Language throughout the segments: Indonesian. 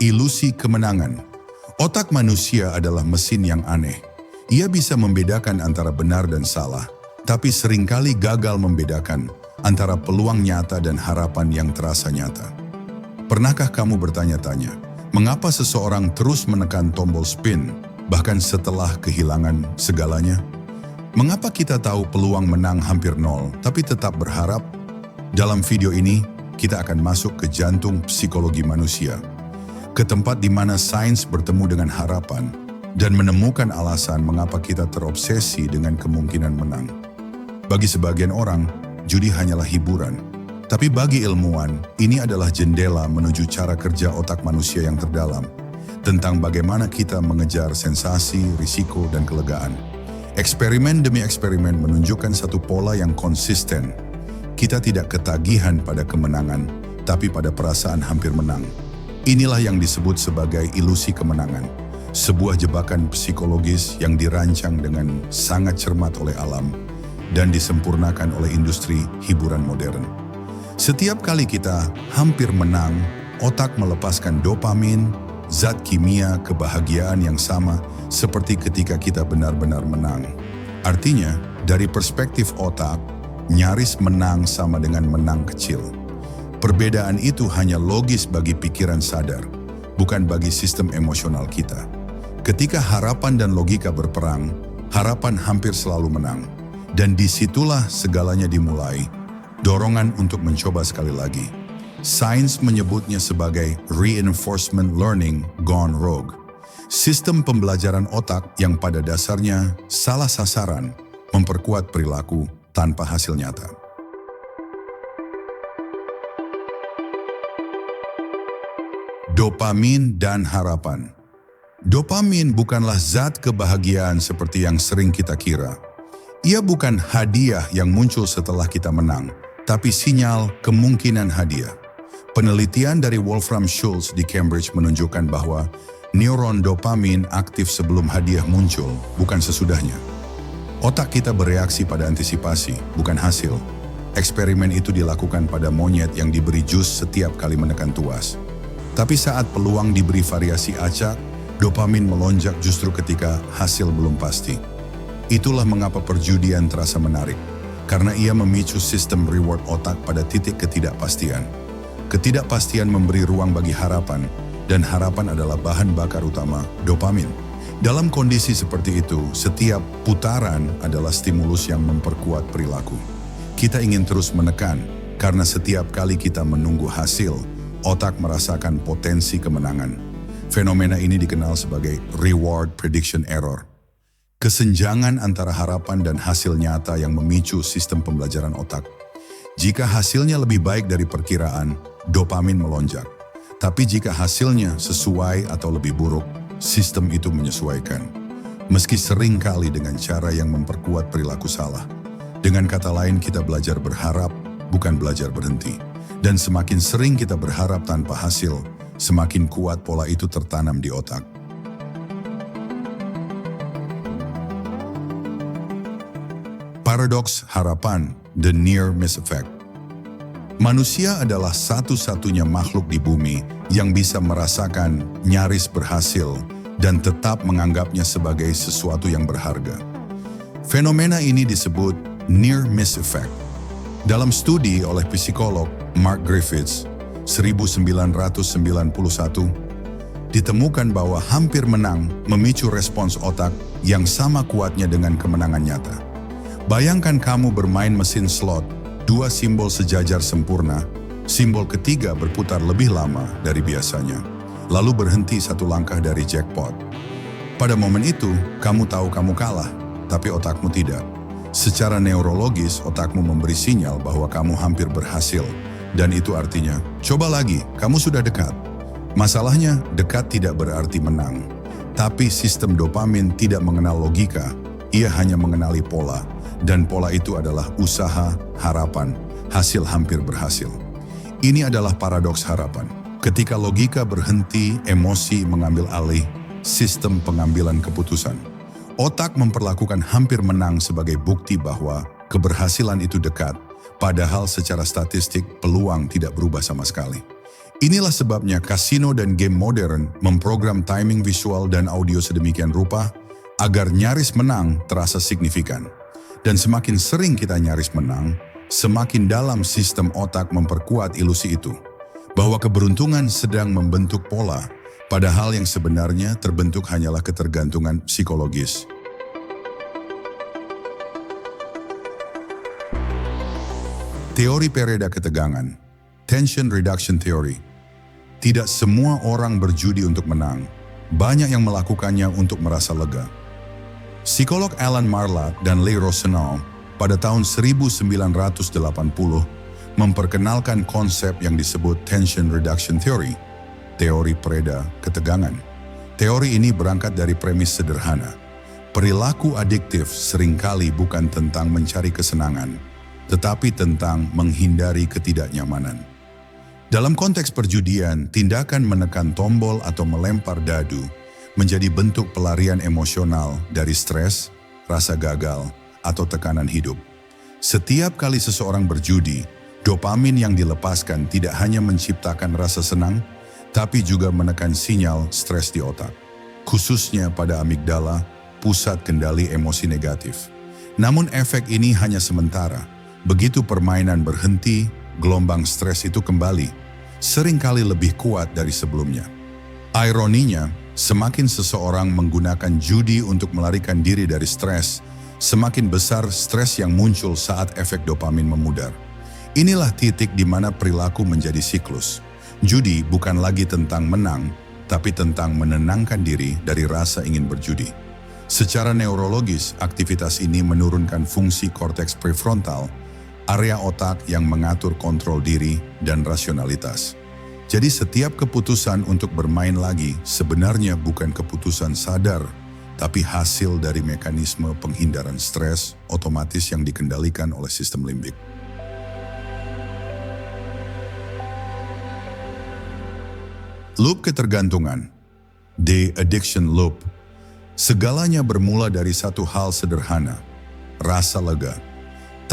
Ilusi kemenangan. Otak manusia adalah mesin yang aneh. Ia bisa membedakan antara benar dan salah, tapi seringkali gagal membedakan antara peluang nyata dan harapan yang terasa nyata. Pernahkah kamu bertanya-tanya, mengapa seseorang terus menekan tombol spin, bahkan setelah kehilangan segalanya? Mengapa kita tahu peluang menang hampir nol, tapi tetap berharap? Dalam video ini, kita akan masuk ke jantung psikologi manusia, ke tempat di mana sains bertemu dengan harapan, dan menemukan alasan mengapa kita terobsesi dengan kemungkinan menang. Bagi sebagian orang, judi hanyalah hiburan. Tapi bagi ilmuwan, ini adalah jendela menuju cara kerja otak manusia yang terdalam, tentang bagaimana kita mengejar sensasi, risiko, dan kelegaan. Eksperimen demi eksperimen menunjukkan satu pola yang konsisten. Kita tidak ketagihan pada kemenangan, tapi pada perasaan hampir menang. Inilah yang disebut sebagai ilusi kemenangan, sebuah jebakan psikologis yang dirancang dengan sangat cermat oleh alam dan disempurnakan oleh industri hiburan modern. Setiap kali kita hampir menang, otak melepaskan dopamin, zat kimia kebahagiaan yang sama seperti ketika kita benar-benar menang. Artinya, dari perspektif otak, nyaris menang sama dengan menang kecil. Perbedaan itu hanya logis bagi pikiran sadar, bukan bagi sistem emosional kita. Ketika harapan dan logika berperang, harapan hampir selalu menang. Dan disitulah segalanya dimulai. Dorongan untuk mencoba sekali lagi. Sains menyebutnya sebagai reinforcement learning gone rogue. Sistem pembelajaran otak yang pada dasarnya salah sasaran, memperkuat perilaku tanpa hasil nyata. Dopamin dan harapan. Dopamin bukanlah zat kebahagiaan seperti yang sering kita kira. Ia bukan hadiah yang muncul setelah kita menang, tapi sinyal kemungkinan hadiah. Penelitian dari Wolfram Schultz di Cambridge menunjukkan bahwa neuron dopamin aktif sebelum hadiah muncul, bukan sesudahnya. Otak kita bereaksi pada antisipasi, bukan hasil. Eksperimen itu dilakukan pada monyet yang diberi jus setiap kali menekan tuas. Tapi saat peluang diberi variasi acak, dopamin melonjak justru ketika hasil belum pasti. Itulah mengapa perjudian terasa menarik, karena ia memicu sistem reward otak pada titik ketidakpastian. Ketidakpastian memberi ruang bagi harapan, dan harapan adalah bahan bakar utama dopamin. Dalam kondisi seperti itu, setiap putaran adalah stimulus yang memperkuat perilaku. Kita ingin terus menekan, karena setiap kali kita menunggu hasil, otak merasakan potensi kemenangan. Fenomena ini dikenal sebagai reward prediction error. Kesenjangan antara harapan dan hasil nyata yang memicu sistem pembelajaran otak. Jika hasilnya lebih baik dari perkiraan, dopamin melonjak. Tapi jika hasilnya sesuai atau lebih buruk, sistem itu menyesuaikan. Meski sering kali dengan cara yang memperkuat perilaku salah. Dengan kata lain, kita belajar berharap, bukan belajar berhenti. Dan semakin sering kita berharap tanpa hasil, semakin kuat pola itu tertanam di otak. Paradoks harapan, the near miss effect. Manusia adalah satu-satunya makhluk di bumi yang bisa merasakan nyaris berhasil dan tetap menganggapnya sebagai sesuatu yang berharga. Fenomena ini disebut near miss effect. Dalam studi oleh psikolog Mark Griffiths 1991, ditemukan bahwa hampir menang memicu respons otak yang sama kuatnya dengan kemenangan nyata. Bayangkan kamu bermain mesin slot, dua simbol sejajar sempurna, simbol ketiga berputar lebih lama dari biasanya, lalu berhenti satu langkah dari jackpot. Pada momen itu, kamu tahu kamu kalah, tapi otakmu tidak. Secara neurologis, otakmu memberi sinyal bahwa kamu hampir berhasil, dan itu artinya, coba lagi, kamu sudah dekat. Masalahnya, dekat tidak berarti menang. Tapi sistem dopamin tidak mengenal logika, ia hanya mengenali pola. Dan pola itu adalah usaha, harapan, hasil hampir berhasil. Ini adalah paradoks harapan. Ketika logika berhenti, emosi mengambil alih, sistem pengambilan keputusan. Otak memperlakukan hampir menang sebagai bukti bahwa keberhasilan itu dekat, padahal secara statistik peluang tidak berubah sama sekali. Inilah sebabnya kasino dan game modern memprogram timing visual dan audio sedemikian rupa agar nyaris menang terasa signifikan. Dan semakin sering kita nyaris menang, semakin dalam sistem otak memperkuat ilusi itu, bahwa keberuntungan sedang membentuk pola, padahal yang sebenarnya terbentuk hanyalah ketergantungan psikologis. Teori pereda ketegangan, tension reduction theory. Tidak semua orang berjudi untuk menang, banyak yang melakukannya untuk merasa lega. Psikolog Alan Marlatt dan Lee Rosenau pada tahun 1980 memperkenalkan konsep yang disebut tension reduction theory, teori pereda ketegangan. Teori ini berangkat dari premis sederhana. Perilaku adiktif seringkali bukan tentang mencari kesenangan, tetapi tentang menghindari ketidaknyamanan. Dalam konteks perjudian, tindakan menekan tombol atau melempar dadu menjadi bentuk pelarian emosional dari stres, rasa gagal, atau tekanan hidup. Setiap kali seseorang berjudi, dopamin yang dilepaskan tidak hanya menciptakan rasa senang, tapi juga menekan sinyal stres di otak, khususnya pada amigdala, pusat kendali emosi negatif. Namun efek ini hanya sementara. Begitu permainan berhenti, gelombang stres itu kembali, seringkali lebih kuat dari sebelumnya. Ironinya, semakin seseorang menggunakan judi untuk melarikan diri dari stres, semakin besar stres yang muncul saat efek dopamin memudar. Inilah titik di mana perilaku menjadi siklus. Judi bukan lagi tentang menang, tapi tentang menenangkan diri dari rasa ingin berjudi. Secara neurologis, aktivitas ini menurunkan fungsi korteks prefrontal, area otak yang mengatur kontrol diri dan rasionalitas. Jadi setiap keputusan untuk bermain lagi sebenarnya bukan keputusan sadar, tapi hasil dari mekanisme penghindaran stres otomatis yang dikendalikan oleh sistem limbik. Loop ketergantungan, the addiction loop. Segalanya bermula dari satu hal sederhana, rasa lega.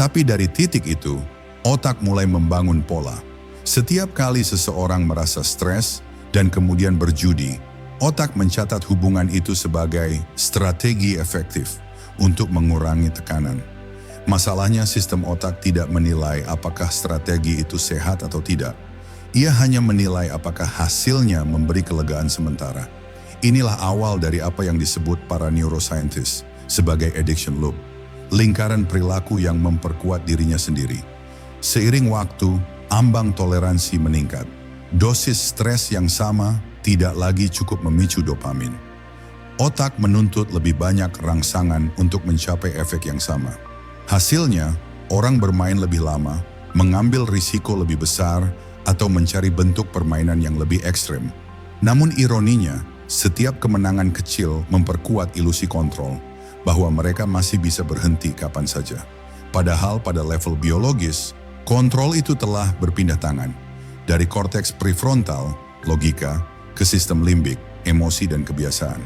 Tapi dari titik itu, otak mulai membangun pola. Setiap kali seseorang merasa stres dan kemudian berjudi, otak mencatat hubungan itu sebagai strategi efektif untuk mengurangi tekanan. Masalahnya sistem otak tidak menilai apakah strategi itu sehat atau tidak. Ia hanya menilai apakah hasilnya memberi kelegaan sementara. Inilah awal dari apa yang disebut para neuroscientist sebagai addiction loop. Lingkaran perilaku yang memperkuat dirinya sendiri. Seiring waktu, ambang toleransi meningkat. Dosis stres yang sama tidak lagi cukup memicu dopamin. Otak menuntut lebih banyak rangsangan untuk mencapai efek yang sama. Hasilnya, orang bermain lebih lama, mengambil risiko lebih besar, atau mencari bentuk permainan yang lebih ekstrem. Namun ironinya, setiap kemenangan kecil memperkuat ilusi kontrol, bahwa mereka masih bisa berhenti kapan saja. Padahal pada level biologis, kontrol itu telah berpindah tangan. Dari korteks prefrontal, logika, ke sistem limbik, emosi dan kebiasaan.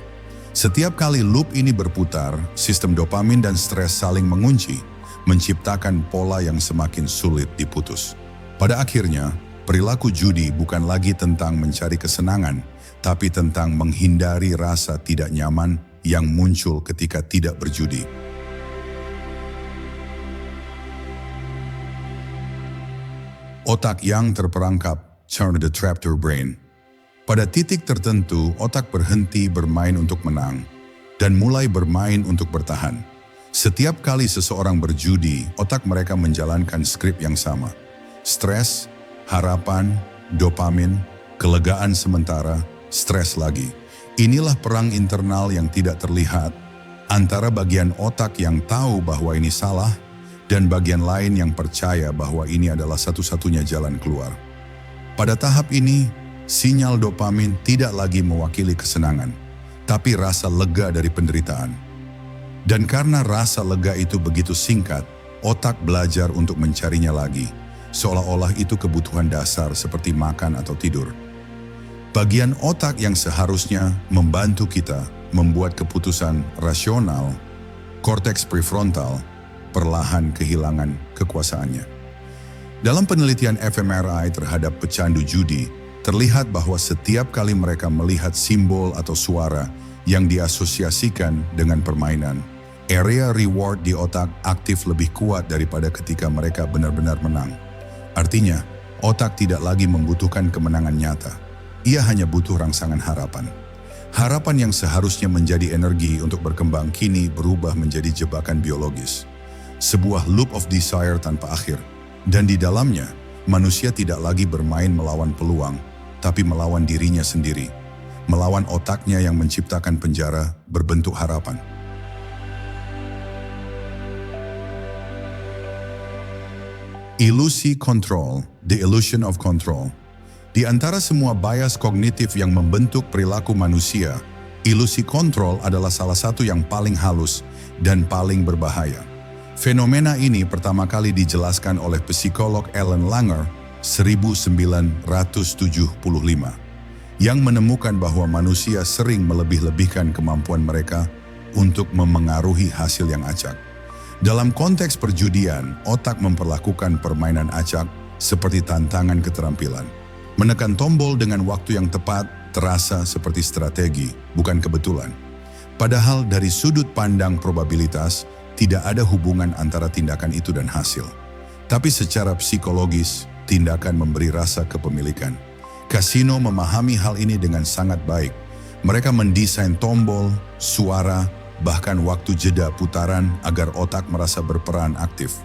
Setiap kali loop ini berputar, sistem dopamin dan stres saling mengunci, menciptakan pola yang semakin sulit diputus. Pada akhirnya, perilaku judi bukan lagi tentang mencari kesenangan, tapi tentang menghindari rasa tidak nyaman yang muncul ketika tidak berjudi. Otak yang terperangkap, turn the trap to brain. Pada titik tertentu, otak berhenti bermain untuk menang dan mulai bermain untuk bertahan. Setiap kali seseorang berjudi, otak mereka menjalankan skrip yang sama. Stres, harapan, dopamin, kelegaan sementara, stres lagi. Inilah perang internal yang tidak terlihat antara bagian otak yang tahu bahwa ini salah dan bagian lain yang percaya bahwa ini adalah satu-satunya jalan keluar. Pada tahap ini, sinyal dopamin tidak lagi mewakili kesenangan, tapi rasa lega dari penderitaan. Dan karena rasa lega itu begitu singkat, otak belajar untuk mencarinya lagi, seolah-olah itu kebutuhan dasar seperti makan atau tidur. Bagian otak yang seharusnya membantu kita membuat keputusan rasional, korteks prefrontal, perlahan kehilangan kekuasaannya. Dalam penelitian fMRI terhadap pecandu judi, Terlihat bahwa setiap kali mereka melihat simbol atau suara yang diasosiasikan dengan permainan, area reward di otak aktif lebih kuat daripada ketika mereka benar-benar menang. Artinya, otak tidak lagi membutuhkan kemenangan nyata. Ia hanya butuh rangsangan harapan. Harapan yang seharusnya menjadi energi untuk berkembang kini berubah menjadi jebakan biologis. Sebuah loop of desire tanpa akhir. Dan di dalamnya, manusia tidak lagi bermain melawan peluang, tapi melawan dirinya sendiri. Melawan otaknya yang menciptakan penjara berbentuk harapan. Ilusi kontrol, the illusion of control. Di antara semua bias kognitif yang membentuk perilaku manusia, ilusi kontrol adalah salah satu yang paling halus dan paling berbahaya. Fenomena ini pertama kali dijelaskan oleh psikolog Ellen Langer 1975, yang menemukan bahwa manusia sering melebih-lebihkan kemampuan mereka untuk memengaruhi hasil yang acak. Dalam konteks perjudian, otak memperlakukan permainan acak seperti tantangan keterampilan. Menekan tombol dengan waktu yang tepat terasa seperti strategi, bukan kebetulan. Padahal dari sudut pandang probabilitas, tidak ada hubungan antara tindakan itu dan hasil. Tapi secara psikologis, tindakan memberi rasa kepemilikan. Kasino memahami hal ini dengan sangat baik. Mereka mendesain tombol, suara, bahkan waktu jeda putaran agar otak merasa berperan aktif.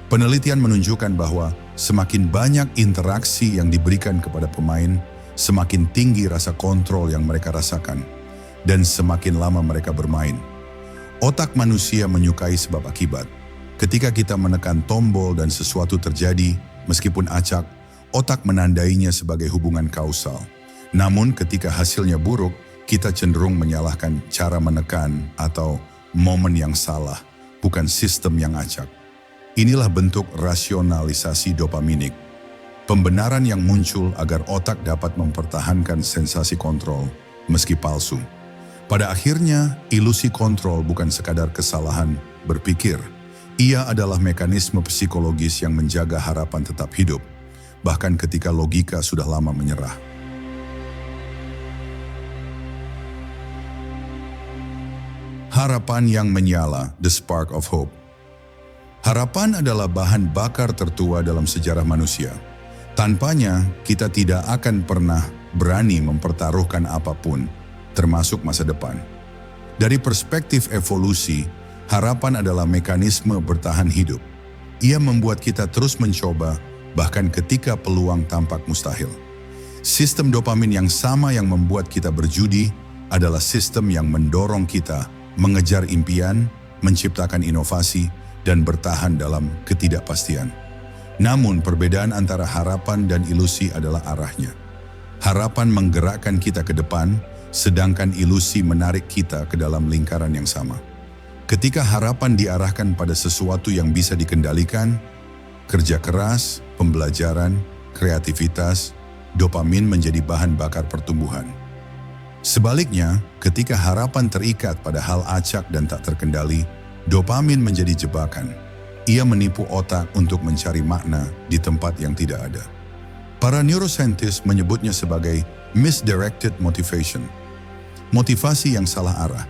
Penelitian menunjukkan bahwa semakin banyak interaksi yang diberikan kepada pemain, semakin tinggi rasa kontrol yang mereka rasakan, dan semakin lama mereka bermain. Otak manusia menyukai sebab akibat. Ketika kita menekan tombol dan sesuatu terjadi, meskipun acak, otak menandainya sebagai hubungan kausal. Namun ketika hasilnya buruk, kita cenderung menyalahkan cara menekan atau momen yang salah, bukan sistem yang acak. Inilah bentuk rasionalisasi dopaminik. Pembenaran yang muncul agar otak dapat mempertahankan sensasi kontrol, meski palsu. Pada akhirnya, ilusi kontrol bukan sekadar kesalahan berpikir. Ia adalah mekanisme psikologis yang menjaga harapan tetap hidup, bahkan ketika logika sudah lama menyerah. Harapan yang menyala, the spark of hope. Harapan adalah bahan bakar tertua dalam sejarah manusia. Tanpanya, kita tidak akan pernah berani mempertaruhkan apapun, termasuk masa depan. Dari perspektif evolusi, harapan adalah mekanisme bertahan hidup. Ia membuat kita terus mencoba, bahkan ketika peluang tampak mustahil. Sistem dopamin yang sama yang membuat kita berjudi adalah sistem yang mendorong kita mengejar impian, menciptakan inovasi, dan bertahan dalam ketidakpastian. Namun perbedaan antara harapan dan ilusi adalah arahnya. Harapan menggerakkan kita ke depan, sedangkan ilusi menarik kita ke dalam lingkaran yang sama. Ketika harapan diarahkan pada sesuatu yang bisa dikendalikan, kerja keras, pembelajaran, kreativitas, dopamin menjadi bahan bakar pertumbuhan. Sebaliknya, ketika harapan terikat pada hal acak dan tak terkendali, dopamin menjadi jebakan. Ia menipu otak untuk mencari makna di tempat yang tidak ada. Para neuroscientist menyebutnya sebagai misdirected motivation. Motivasi yang salah arah.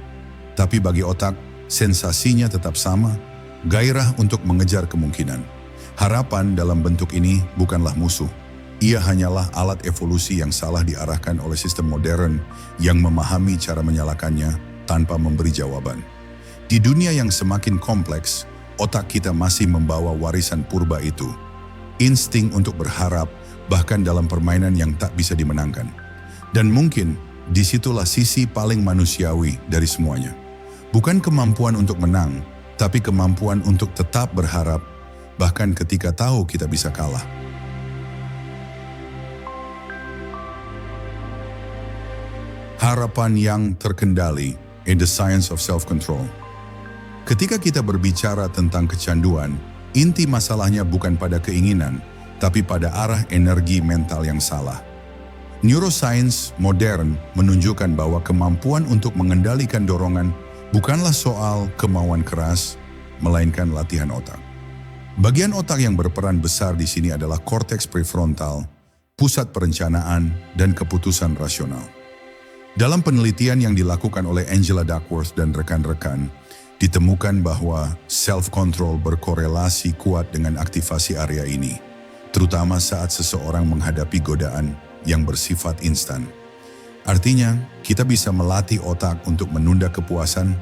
Tapi bagi otak, sensasinya tetap sama, gairah untuk mengejar kemungkinan. Harapan dalam bentuk ini bukanlah musuh. Ia hanyalah alat evolusi yang salah diarahkan oleh sistem modern yang memahami cara menyalakannya tanpa memberi jawaban. Di dunia yang semakin kompleks, otak kita masih membawa warisan purba itu. Insting untuk berharap, bahkan dalam permainan yang tak bisa dimenangkan. Dan mungkin disitulah sisi paling manusiawi dari semuanya. Bukan kemampuan untuk menang, tapi kemampuan untuk tetap berharap, bahkan ketika tahu kita bisa kalah. Harapan yang terkendali, in the science of self-control. Ketika kita berbicara tentang kecanduan, inti masalahnya bukan pada keinginan, tapi pada arah energi mental yang salah. Neuroscience modern menunjukkan bahwa kemampuan untuk mengendalikan dorongan bukanlah soal kemauan keras, melainkan latihan otak. Bagian otak yang berperan besar di sini adalah korteks prefrontal, pusat perencanaan, dan keputusan rasional. Dalam penelitian yang dilakukan oleh Angela Duckworth dan rekan-rekan, ditemukan bahwa self-control berkorelasi kuat dengan aktivasi area ini, terutama saat seseorang menghadapi godaan yang bersifat instan. Artinya, kita bisa melatih otak untuk menunda kepuasan,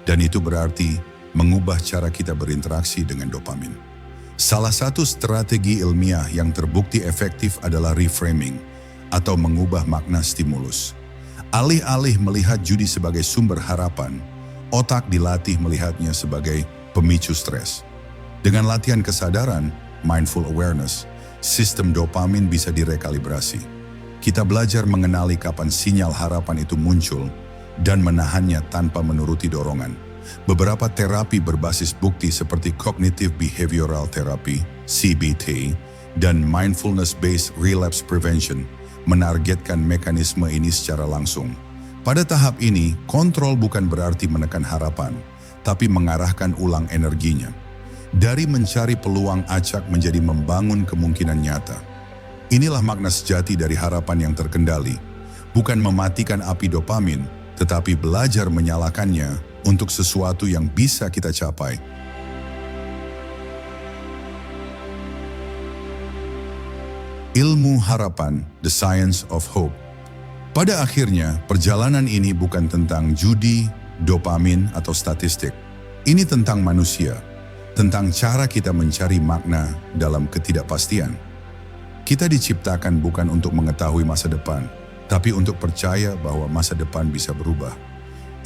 dan itu berarti mengubah cara kita berinteraksi dengan dopamin. Salah satu strategi ilmiah yang terbukti efektif adalah reframing, atau mengubah makna stimulus. Alih-alih melihat judi sebagai sumber harapan, otak dilatih melihatnya sebagai pemicu stres. Dengan latihan kesadaran, mindful awareness, sistem dopamin bisa direkalibrasi. Kita belajar mengenali kapan sinyal harapan itu muncul dan menahannya tanpa menuruti dorongan. Beberapa terapi berbasis bukti seperti Cognitive Behavioral Therapy, CBT, dan Mindfulness-Based Relapse Prevention menargetkan mekanisme ini secara langsung. Pada tahap ini, kontrol bukan berarti menekan harapan, tapi mengarahkan ulang energinya. Dari mencari peluang acak menjadi membangun kemungkinan nyata. Inilah makna sejati dari harapan yang terkendali, bukan mematikan api dopamin, tetapi belajar menyalakannya untuk sesuatu yang bisa kita capai. Ilmu harapan, The Science of Hope. Pada akhirnya, perjalanan ini bukan tentang judi, dopamin, atau statistik. Ini tentang manusia, tentang cara kita mencari makna dalam ketidakpastian. Kita diciptakan bukan untuk mengetahui masa depan, tapi untuk percaya bahwa masa depan bisa berubah.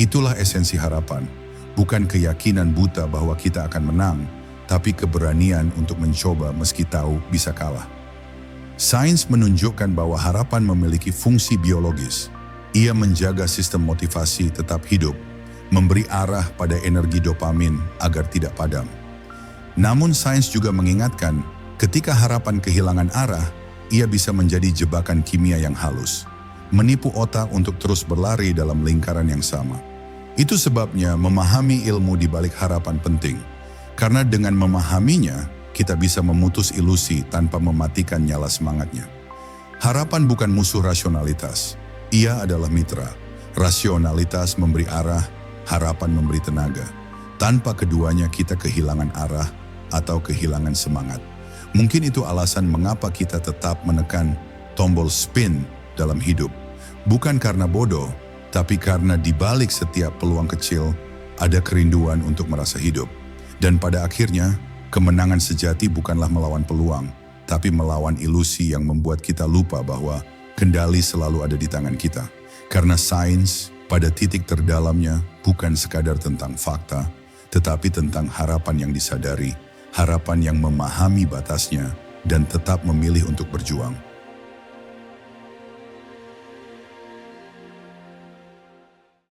Itulah esensi harapan, bukan keyakinan buta bahwa kita akan menang, tapi keberanian untuk mencoba meski tahu bisa kalah. Sains menunjukkan bahwa harapan memiliki fungsi biologis. Ia menjaga sistem motivasi tetap hidup, memberi arah pada energi dopamin agar tidak padam. Namun sains juga mengingatkan, ketika harapan kehilangan arah, ia bisa menjadi jebakan kimia yang halus, menipu otak untuk terus berlari dalam lingkaran yang sama. Itu sebabnya memahami ilmu di balik harapan penting, karena dengan memahaminya, kita bisa memutus ilusi tanpa mematikan nyala semangatnya. Harapan bukan musuh rasionalitas, ia adalah mitra. Rasionalitas memberi arah, harapan memberi tenaga. Tanpa keduanya kita kehilangan arah atau kehilangan semangat. Mungkin itu alasan mengapa kita tetap menekan tombol spin dalam hidup. Bukan karena bodoh, tapi karena di balik setiap peluang kecil ada kerinduan untuk merasa hidup. Dan pada akhirnya, kemenangan sejati bukanlah melawan peluang, tapi melawan ilusi yang membuat kita lupa bahwa kendali selalu ada di tangan kita. Karena sains pada titik terdalamnya bukan sekadar tentang fakta, tetapi tentang harapan yang disadari, harapan yang memahami batasnya dan tetap memilih untuk berjuang.